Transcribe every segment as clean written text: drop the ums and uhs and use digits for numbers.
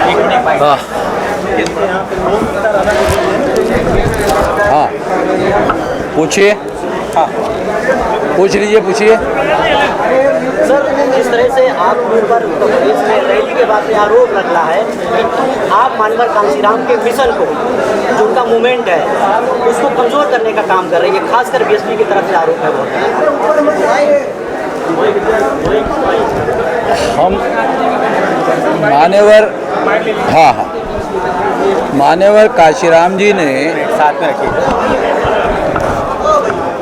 हाँ हाँ पूछिए, हाँ पूछ लीजिए, पूछिए। सर, जिस तरह से आप पर उत्तर प्रदेश में रैली के बाद में आरोप लग रहा है कि आप मानवर कांशीराम के मिशन को, जो उनका मूवमेंट है, उसको कमजोर करने का काम कर रही है, खासकर बीएसपी की तरफ से आरोप है बहुत। हम मान्यवर, हाँ हाँ, मान्यवर कांशीराम जी ने साथ में रखिए,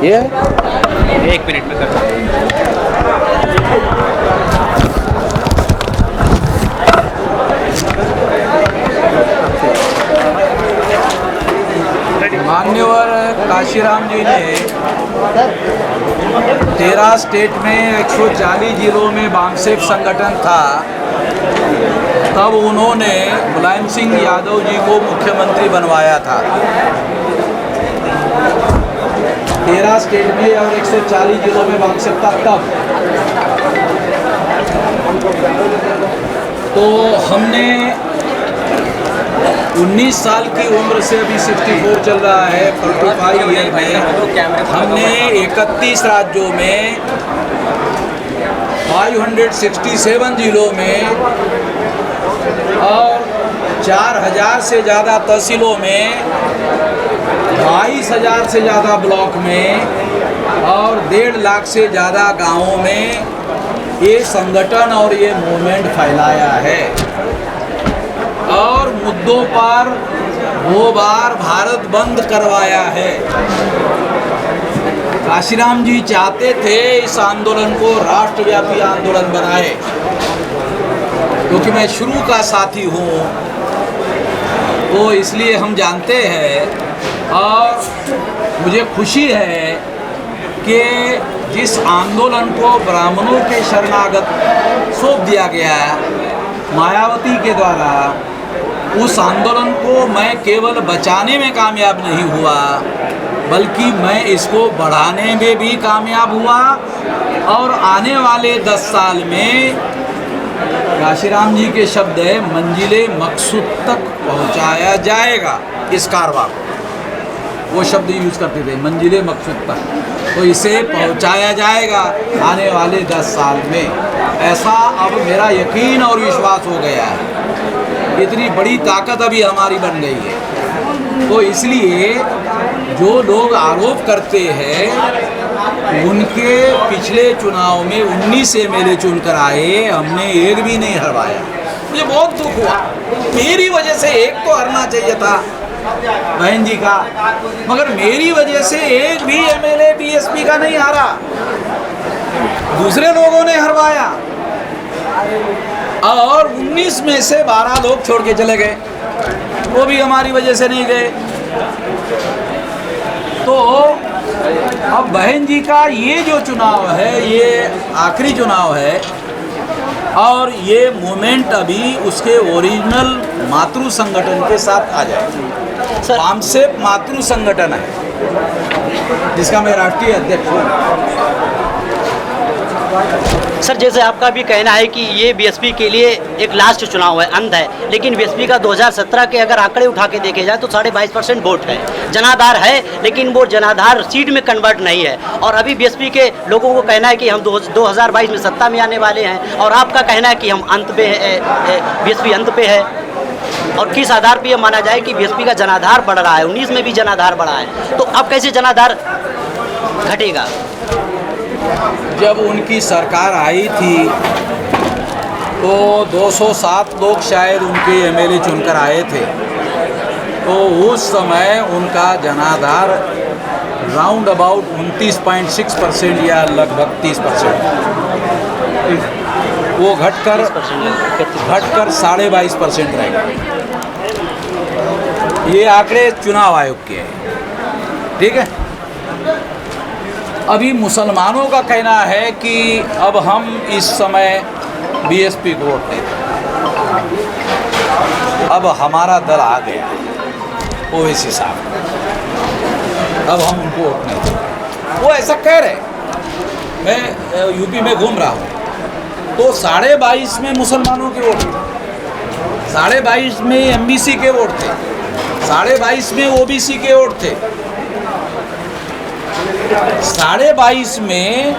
ये 1 मिनट में कर मान्यवर कांशीराम जी ने 13 स्टेट में 140 जिलों में बामसेफ संगठन था, तब उन्होंने मुलायम सिंह यादव जी को मुख्यमंत्री बनवाया था। 13 स्टेट में और 140 जिलों में बामसेफ था तब। तो हमने 19 साल की उम्र से, अभी 64 चल रहा है, 45 ईयर में हमने 31 राज्यों में 567 जिलों में और 4000 से ज़्यादा तहसीलों में, 22,000 से ज़्यादा ब्लॉक में और 1.5 लाख से ज़्यादा गांवों में ये संगठन और ये मूवमेंट फैलाया है और मुद्दों पर 2 बार भारत बंद करवाया है। कांशीराम जी चाहते थे इस आंदोलन को राष्ट्रव्यापी आंदोलन बनाए, क्योंकि मैं शुरू का साथी हूँ, तो इसलिए हम जानते हैं और मुझे खुशी है कि जिस आंदोलन को ब्राह्मणों के शरणागत सौंप दिया गया मायावती के द्वारा, उस आंदोलन को मैं केवल बचाने में कामयाब नहीं हुआ, बल्कि मैं इसको बढ़ाने में भी कामयाब हुआ और आने वाले 10 साल में कांशीराम जी के शब्द है, मंजिले मकसूद तक पहुंचाया जाएगा इस कारवां को। वो शब्द यूज़ करते थे, मंजिले मकसूद तक, तो इसे पहुंचाया जाएगा आने वाले 10 साल में। ऐसा अब मेरा यकीन और विश्वास हो गया है। इतनी बड़ी ताकत अभी हमारी बन गई है। तो इसलिए जो लोग आरोप करते हैं, उनके पिछले चुनाव में 19 MLA चुनकर आए, हमने एक भी नहीं हरवाया। मुझे बहुत दुख हुआ, मेरी वजह से एक तो हारना चाहिए था बहन जी का, मगर मेरी वजह से एक भी MLA बीएसपी का नहीं हारा, दूसरे लोगों ने हरवाया और 19 में से 12 लोग छोड़ के चले गए, वो भी हमारी वजह से नहीं गए। तो अब बहन जी का ये जो चुनाव है, ये आखिरी चुनाव है और ये मूवमेंट अभी उसके ओरिजिनल मातृ संगठन के साथ आ जाए। बामसेफ मातृ संगठन है जिसका मैं राष्ट्रीय अध्यक्ष हूँ। सर, जैसे आपका भी कहना है कि ये बीएसपी के लिए एक लास्ट चुनाव है, अंत है, लेकिन बीएसपी का 2017 के अगर आंकड़े उठा के देखे जाए तो 22.5% वोट है, जनाधार है, लेकिन वो जनाधार सीट में कन्वर्ट नहीं है। और अभी बीएसपी के लोगों को कहना है कि हम 2022 में सत्ता में आने वाले हैं, और आपका कहना है कि हम अंत पे है, बीएसपी अंत पे है। और किस आधार पर यह माना जाए कि बीएसपी का जनाधार बढ़ रहा है? 19 में भी जनाधार बढ़ा है, तो अब कैसे जनाधार घटेगा? जब उनकी सरकार आई थी तो 207 लोग शायद उनके MLA चुनकर आए थे, तो उस समय उनका जनाधार राउंड अबाउट 29.6% या लगभग 30%, वो घटकर 22.5% रह गए। ये आंकड़े चुनाव आयोग के हैं, ठीक है। अभी मुसलमानों का कहना है कि अब हम इस समय बीएसपी को वोट देते, अब हमारा दल आ गया ओवैसी साहब, अब हम उनको वोट नहीं देते, वो ऐसा कह रहे। मैं यूपी में घूम रहा हूँ तो 22.5 में मुसलमानों के वोट, 22.5 में एमबीसी के वोट थे, 22.5 में ओबीसी के वोट थे, 22.5 में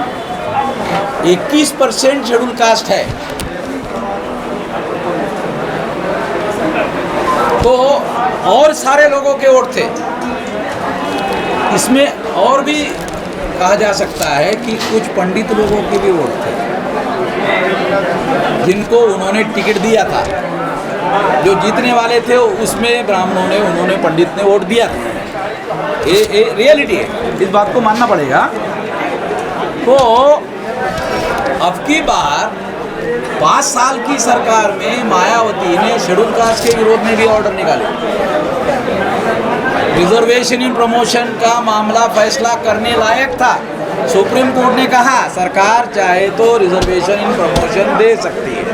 21% शेड्यूल कास्ट है। तो और सारे लोगों के वोट थे। इसमें और भी कहा जा सकता है कि कुछ पंडित लोगों के भी वोट थे, जिनको उन्होंने टिकट दिया था। जो जीतने वाले थे उसमें ब्राह्मणों ने, उन्होंने, पंडित ने वोट दिया था। ये रियलिटी है, इस बात को मानना पड़ेगा। तो अब की बार 5 साल की सरकार में मायावती ने शेड्यूल कास्ट के विरोध में भी ऑर्डर निकाले। रिजर्वेशन इन प्रमोशन का मामला फैसला करने लायक था। सुप्रीम कोर्ट ने कहा सरकार चाहे तो रिजर्वेशन इन प्रमोशन दे सकती है,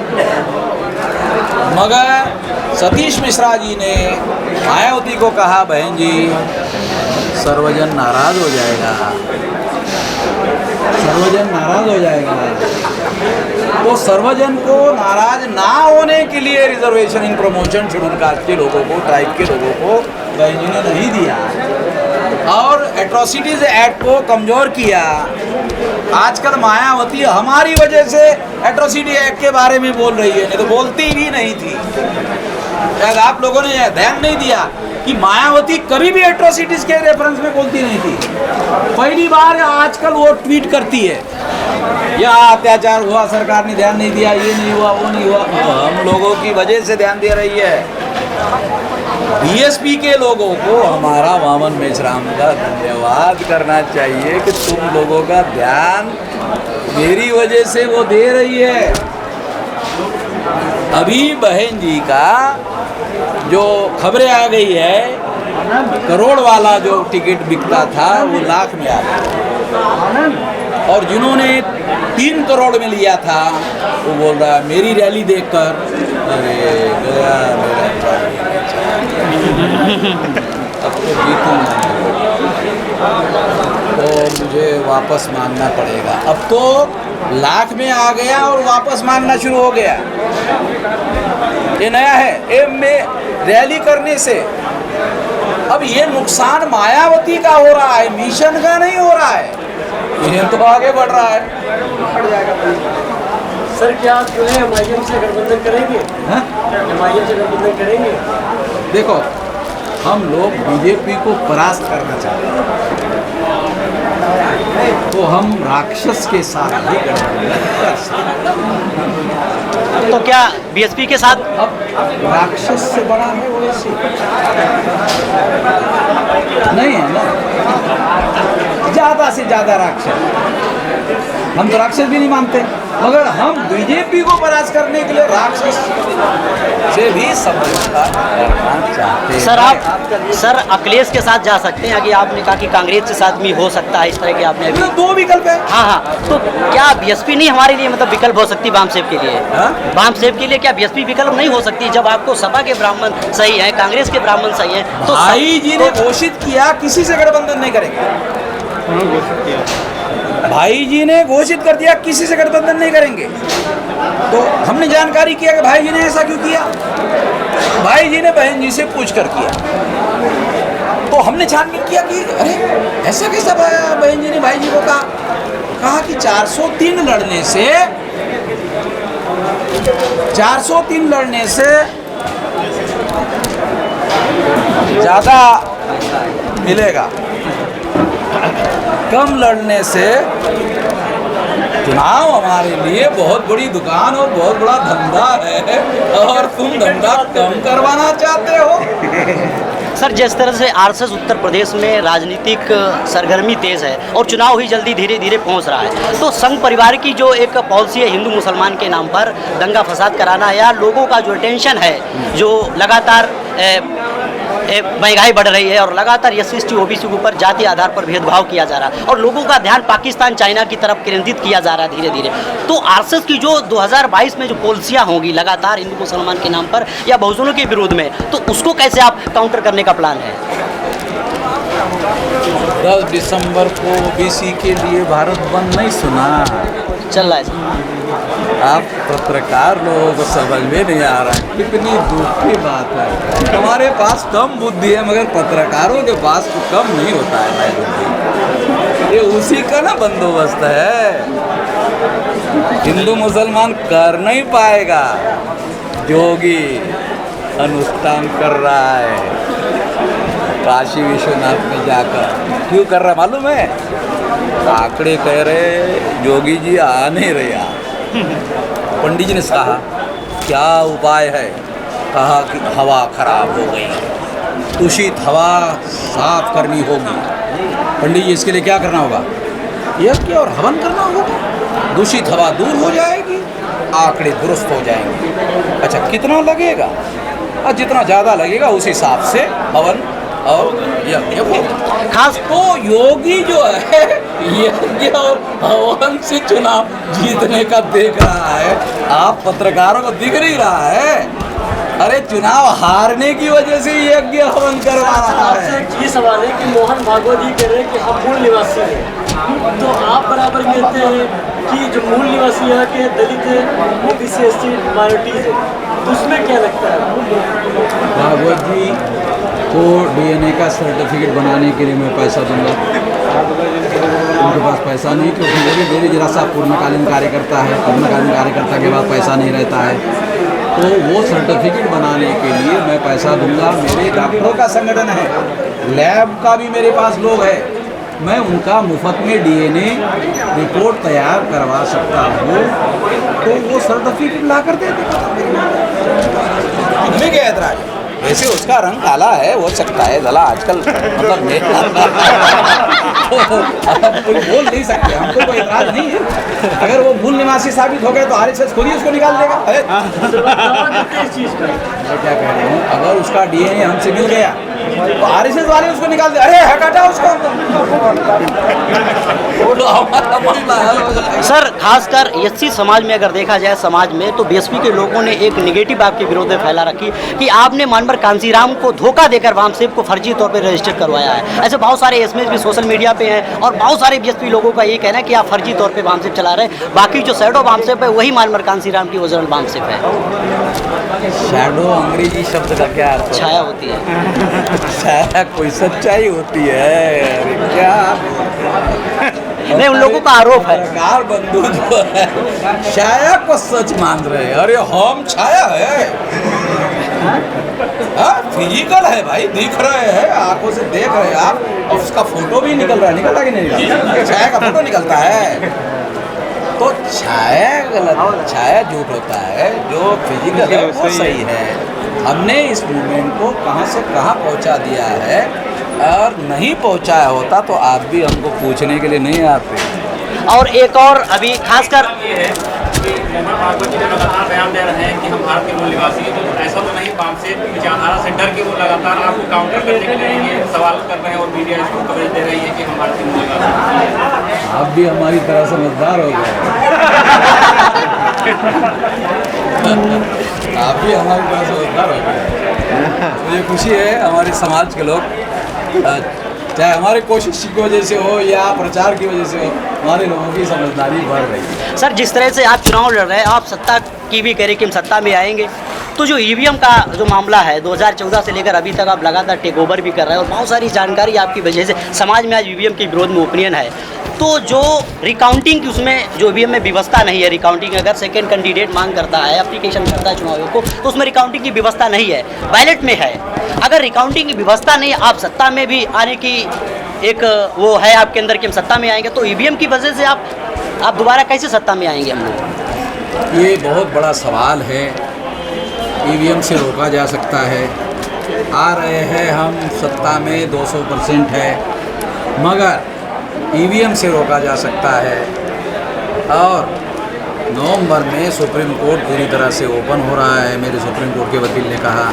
मगर सतीश मिश्रा जी ने मायावती को कहा बहन जी सर्वजन नाराज हो जाएगा, सर्वजन नाराज हो जाएगा। तो सर्वजन को नाराज ना होने के लिए reservation in promotion schedule caste के लोगों को, ट्राइब के लोगों को बहन जी ने नहीं दिया और एट्रोसिटीज एक्ट को कमज़ोर किया। आजकल मायावती हमारी वजह से एट्रोसिटी एक्ट के बारे में बोल रही है, नहीं तो बोलती भी नहीं थी। शायद आप लोगों ने ध्यान नहीं दिया कि मायावती कभी भी एट्रोसिटीज के रेफरेंस में बोलती नहीं थी। पहली बार आजकल वो ट्वीट करती है या अत्याचार हुआ, सरकार ने ध्यान नहीं दिया, ये नहीं हुआ, वो नहीं हुआ। हम लोगों की वजह से ध्यान दे रही है। बीएसपी के लोगों को हमारा वामन मेश्राम का धन्यवाद करना चाहिए कि तुम लोगों का ध्यान मेरी वजह से वो दे रही है। अभी बहन जी का जो खबरें आ गई है, करोड़ वाला जो टिकट बिकता था वो लाख में आ गया, और जिन्होंने 3 करोड़ में लिया था वो बोल रहा है मेरी रैली देखकर अरे गया मेरा अब तो जीतूंगा तो मुझे वापस मांगना पड़ेगा। अब तो लाख में आ गया और वापस मांगना शुरू हो गया। ये नया है एम में रैली करने से। अब ये नुकसान मायावती का हो रहा है, मिशन का नहीं हो रहा है। ये तो आगे बढ़ रहा है। सर क्या आप जो है एमआईएम से गठबंधन करेंगे? एमआईएम से गठबंधन करेंगे? देखो हम लोग बीजेपी को परास्त करना चाहते हैं, तो हम राक्षस के साथ ही गठबंधन कर सकते हैं। तो क्या बीएसपी के साथ? अब राक्षस से बड़ा है वो ऐसी नहीं है ना, ज़्यादा से ज़्यादा राक्षस। हम तो राक्षस भी नहीं मानते, मगर हम बीजेपी को परास्त करने के लिए राक्षस से भी समझौता करना चाहते हैं। सर आप सर अखिलेश के साथ जा सकते हैं, आगे आपने कहा कि कांग्रेस के साथ भी हो सकता है, इस तरह के आपने अभी 2 विकल्प है। हाँ, तो क्या बीएसपी नहीं हमारे लिए मतलब विकल्प हो सकती वामसेव के लिए? वामसेव के लिए क्या बीएसपी विकल्प नहीं हो सकती? जब आपको सपा के ब्राह्मण सही है, कांग्रेस के ब्राह्मण सही है, तो भाई जी ने घोषित किया किसी से गठबंधन नहीं करेंगे। भाई जी ने घोषित कर दिया किसी से गठबंधन नहीं करेंगे। तो हमने जानकारी किया कि भाई जी ने ऐसा क्यों किया। भाई जी ने बहन जी से पूछ कर किया, तो हमने छानबीन किया कि अरे ऐसा कैसा बहन जी ने भाई जी को कहा कि 403 लड़ने से ज़्यादा मिलेगा, कम लड़ने से चुनाव हमारे लिए बहुत बड़ी दुकान और बहुत बड़ा धंधा है और तुम धंधा कम करवाना चाहते हो। सर जिस तरह से आरएसएस उत्तर प्रदेश में राजनीतिक सरगर्मी तेज है और चुनाव ही जल्दी धीरे धीरे पहुंच रहा है, तो संघ परिवार की जो एक पॉलिसी है हिंदू मुसलमान के नाम पर दंगा फसाद कराना या लोगों का जो टेंशन है, जो लगातार महंगाई बढ़ रही है और लगातार एससी ओबीसी के ऊपर जाति आधार पर भेदभाव किया जा रहा है और लोगों का ध्यान पाकिस्तान चाइना की तरफ केंद्रित किया जा रहा है धीरे धीरे, तो आरएसएस की जो 2022 में जो पॉलिसियां होंगी लगातार हिंदू मुसलमान के नाम पर या बहुजनों के विरोध में, तो उसको कैसे आप काउंटर करने का प्लान है? 10 दिसंबर को ओबीसी के लिए भारत बंद नहीं सुना चल रहा है। आप पत्रकार लोगों को समझ में नहीं आ रहा है, कितनी दुख की बात है। हमारे पास कम बुद्धि है, मगर पत्रकारों के पास तो कम नहीं होता है भाई बुद्धि। ये उसी का ना बंदोबस्त है, हिंदू मुसलमान कर नहीं पाएगा। योगी अनुष्ठान कर रहा है काशी विश्वनाथ में जाकर, क्यों कर रहा मालूम है? आंकड़े कह रहे योगी जी आ नहीं रहे। पंडित जी ने कहा क्या उपाय है? कहा कि हवा खराब हो गई, दूषित हवा साफ करनी होगी। पंडित जी इसके लिए क्या करना होगा? यज्ञ और हवन करना होगा, दूषित हवा दूर हो जाएगी, आंकड़े दुरुस्त हो जाएंगे। अच्छा कितना लगेगा? और जितना ज़्यादा लगेगा उस हिसाब से हवन और यज्ञ होगा। खास तो योगी जो है यज्ञ और हवन से चुनाव जीतने का देख रहा है, आप पत्रकारों को दिख नहीं रहा है। अरे चुनाव हारने की वजह से यज्ञ हवन करवा रहा आपसे है। एक ये सवाल है कि मोहन भागवत जी कह रहे हैं कि हम मूल निवासी हैं, तो आप बराबर कहते हैं कि जो मूल निवासी यहाँ के दलित हैं, ओबीसी एसटी माइनॉरिटीज है, तो उसमें क्या लगता है? भागवत जी को डीएनए का सर्टिफिकेट बनाने के लिए मैं पैसा दूंगा। उनके पास पैसा नहीं, क्योंकि वो भी मेरे जरा सा पूर्णकालीन कार्यकर्ता है, पूर्णकालीन कार्यकर्ता के बाद पैसा नहीं रहता है। तो वो सर्टिफिकेट बनाने के लिए मैं पैसा दूंगा। मेरे डॉक्टरों का संगठन है, लैब का भी मेरे पास लोग है, मैं उनका मुफ्त में डीएनए रिपोर्ट तैयार करवा सकता हूँ। तो वो सर्टिफिकेट ला कर दे देगा। हमें क्या ऐतराज? वैसे उसका रंग काला है, हो सकता है जला आजकल मतलब कोई बोल नहीं सकते, हमको कोई ऐतराज नहीं है। अगर वो मूल निवासी साबित हो गए तो आरएसएस खुद ही उसको निकाल देगा। इस चीज़ का मैं क्या कह रहा हूँ, अगर उसका डीएनए हमसे मिल गया तो आरएसएस वाले उसको निकाल दे। अरे हटा उसको। तो हमारा मसला है। सर खासकर एससी समाज में अगर देखा जाए, समाज में तो बीएसपी के लोगों ने एक नेगेटिव आपके विरोध में फैला रखी कि आपने मानवर कांसीराम को धोखा देकर वामसेप को फर्जी तौर पर रजिस्टर करवाया है। ऐसे बहुत सारे एसएमएस भी सोशल मीडिया पे हैं और बहुत सारे बीएसपी लोगों का ये कहना है कि आप फर्जी तौर पे वामसेप चला रहे हैं, बाकी जो शैडो वामसेप है वही मानवर कांसीराम की ओरिजिनल वामसेप है। शैडो अंग्रेजी शब्द का क्या अर्थ? छाया होती है। छाया कोई सच्चाई होती है? अरे क्या नहीं, उन लोगों का आरोप है। सरकार बंधु जो है छाया को सच मान रहे हैं। अरे हम छाया है, फिजिकल है भाई, दिख रहे हैं, आंखों से देख रहे हैं आप, और उसका फोटो भी निकल रहा है। निकलता कि नहीं निकलता? छाया का फोटो निकलता है। तो छाया गलत, छाया झूठ होता है, जो फिजिकल है वो सही है। हमने इस मूवमेंट को कहाँ से कहाँ पहुँचा दिया है, और नहीं पहुँचाया होता तो आप भी हमको पूछने के लिए नहीं आते। और एक और अभी खासकर मोहन भागवत जी लगातार बयान दे रहे हैं कि हम भारत के मूल निवासी हैं, तो ऐसा तो नहीं बात से विचारधारा से डर के वो लगातार आपको काउंटर करने के लिए ये सवाल कर रहे हैं और मीडिया इसको कवरेज दे रही है कि हम भारत के मूल निवासी हैं। आप भी हमारी तरह समझदार हो गए। आप भी हमारी तरह समझदार हो गए। मुझे खुशी है हमारे समाज के लोग, चाहे हमारी कोशिश की वजह से हो या प्रचार की वजह से हो, हमारे लोगों की समझदारी बढ़ रही है। सर जिस तरह से आप चुनाव लड़ रहे हैं, आप सत्ता की भी कह रहे कि हम सत्ता में आएंगे, तो जो ईवीएम का जो मामला है 2014 से लेकर अभी तक आप लगातार टेक ओवर भी कर रहे हैं और बहुत सारी जानकारी आपकी वजह से समाज में आज ईवीएम के विरोध में ओपिनियन है। तो जो रिकाउंटिंग की उसमें जो ईवीएम में व्यवस्था नहीं है, रिकाउंटिंग अगर सेकेंड कैंडिडेट मांग करता है, एप्लीकेशन करता है चुनाव को, तो उसमें रिकाउंटिंग की व्यवस्था नहीं है, बैलेट में है। अगर रिकाउंटिंग की व्यवस्था नहीं, आप सत्ता में भी आने की एक वो है आपके अंदर कि हम सत्ता में आएंगे, तो ईवीएम की वजह से आप दोबारा कैसे सत्ता में आएंगे हम लोग? ये बहुत बड़ा सवाल है। ईवीएम से रोका जा सकता है, आ रहे हैं हम सत्ता में 200% है, मगर ईवीएम से रोका जा सकता है। और नवंबर में सुप्रीम कोर्ट पूरी तरह से ओपन हो रहा है, मेरे सुप्रीम कोर्ट के वकील ने कहा,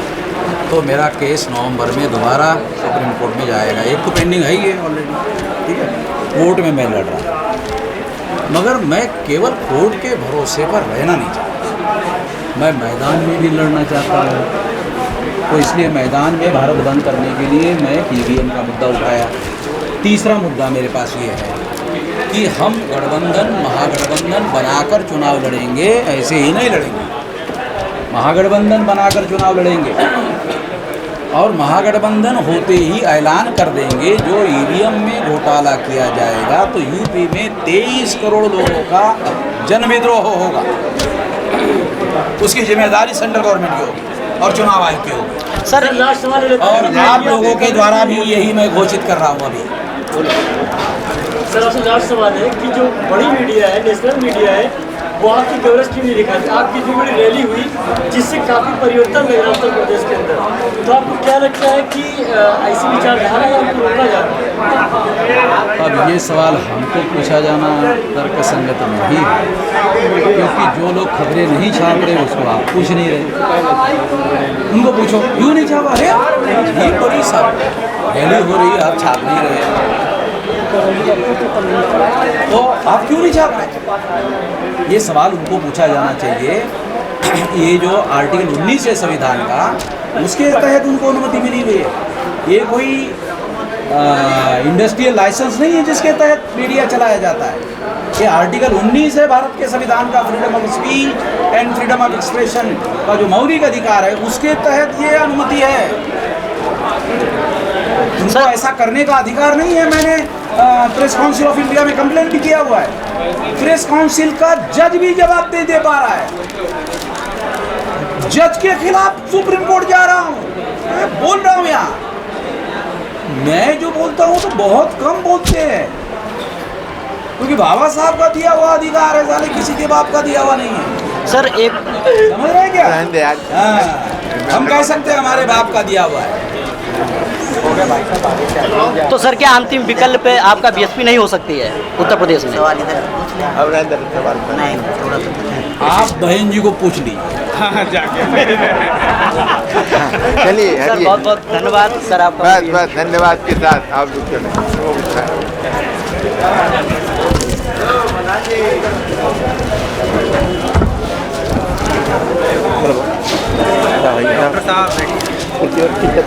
तो मेरा केस नवंबर में दोबारा सुप्रीम कोर्ट में जाएगा। एक तो पेंडिंग है ही है ऑलरेडी, ठीक है, कोर्ट में मैं लड़ रहा हूँ, मगर मैं केवल कोर्ट के भरोसे पर रहना नहीं चाहता, मैं मैदान में भी लड़ना चाहता हूँ। तो इसलिए मैदान में भारत बंद करने के लिए मैं ईवीएम का मुद्दा उठाया। तीसरा मुद्दा मेरे पास ये है कि हम गठबंधन महागठबंधन बनाकर चुनाव लड़ेंगे, ऐसे ही नहीं लड़ेंगे। महागठबंधन बनाकर चुनाव लड़ेंगे और महागठबंधन होते ही ऐलान कर देंगे जो ईवीएम में घोटाला किया जाएगा तो यूपी में 23 करोड़ लोगों का जनविद्रोह होगा, उसकी जिम्मेदारी सेंट्रल गवर्नमेंट की होगी और चुनाव आयोग की होगी। सर लास्ट सवाल ये और आप लोगों के द्वारा भी यही मैं घोषित कर रहा हूँ अभी। सर आपसे लास्ट सवाल है कि जो बड़ी मीडिया है, नेशनल मीडिया है, वो आपकी कवरेज क्यों नहीं दिखाती? आपकी इतनी बड़ी रैली हुई जिससे काफ़ी परिवर्तन लग रहा है उत्तर प्रदेश के अंदर, तो आपको क्या लगता है कि ऐसी विचारधारा है आपको रोका जा रहा है? अब ये सवाल हमको पूछा जाना तर्कसंगत नहीं है, क्योंकि जो लोग खबरें नहीं छाप रहे उसको आप पूछ नहीं रहे। उनको पूछो क्यों नहीं छापा, अरे ये बड़ी सब रैली हो रही है आप छाप नहीं रहे, तो आप क्यों नहीं छाप रहे? ये सवाल उनको पूछा जाना चाहिए। ये जो आर्टिकल 19 है संविधान का, उसके तहत उनको अनुमति मिली हुई है। ये कोई इंडस्ट्रियल लाइसेंस नहीं है जिसके तहत मीडिया चलाया जाता है। ये आर्टिकल 19 है भारत के संविधान का, freedom of speech and freedom of expression का जो मौलिक अधिकार है, उसके तहत ये अनुमति है। उनको ऐसा करने का अधिकार नहीं है। मैंने प्रेस काउंसिल ऑफ इंडिया में कंप्लेंट भी किया हुआ है। प्रेस काउंसिल का जज भी जवाब नहीं दे पा रहा है। जज के खिलाफ सुप्रीम कोर्ट जा रहा हूँ, मैं बोल रहा हूँ यहाँ। मैं जो बोलता हूँ तो बहुत कम बोलते हैं, क्योंकि बाबा साहब का दिया हुआ अधिकार है, साले किसी के बाप का दिया हुआ नहीं है। सर एक समझ रहे हैं क्या? हाँ, हम कह सकते हैं हमारे बाप का दिया हुआ है। तो सर क्या अंतिम विकल्प आपका बीएसपी नहीं हो सकती है उत्तर प्रदेश में? आप बहन जी को पूछ लीजिए। चलिए सर बहुत बहुत धन्यवाद सर आपका। बस बस धन्यवाद के साथ आप लोग चले।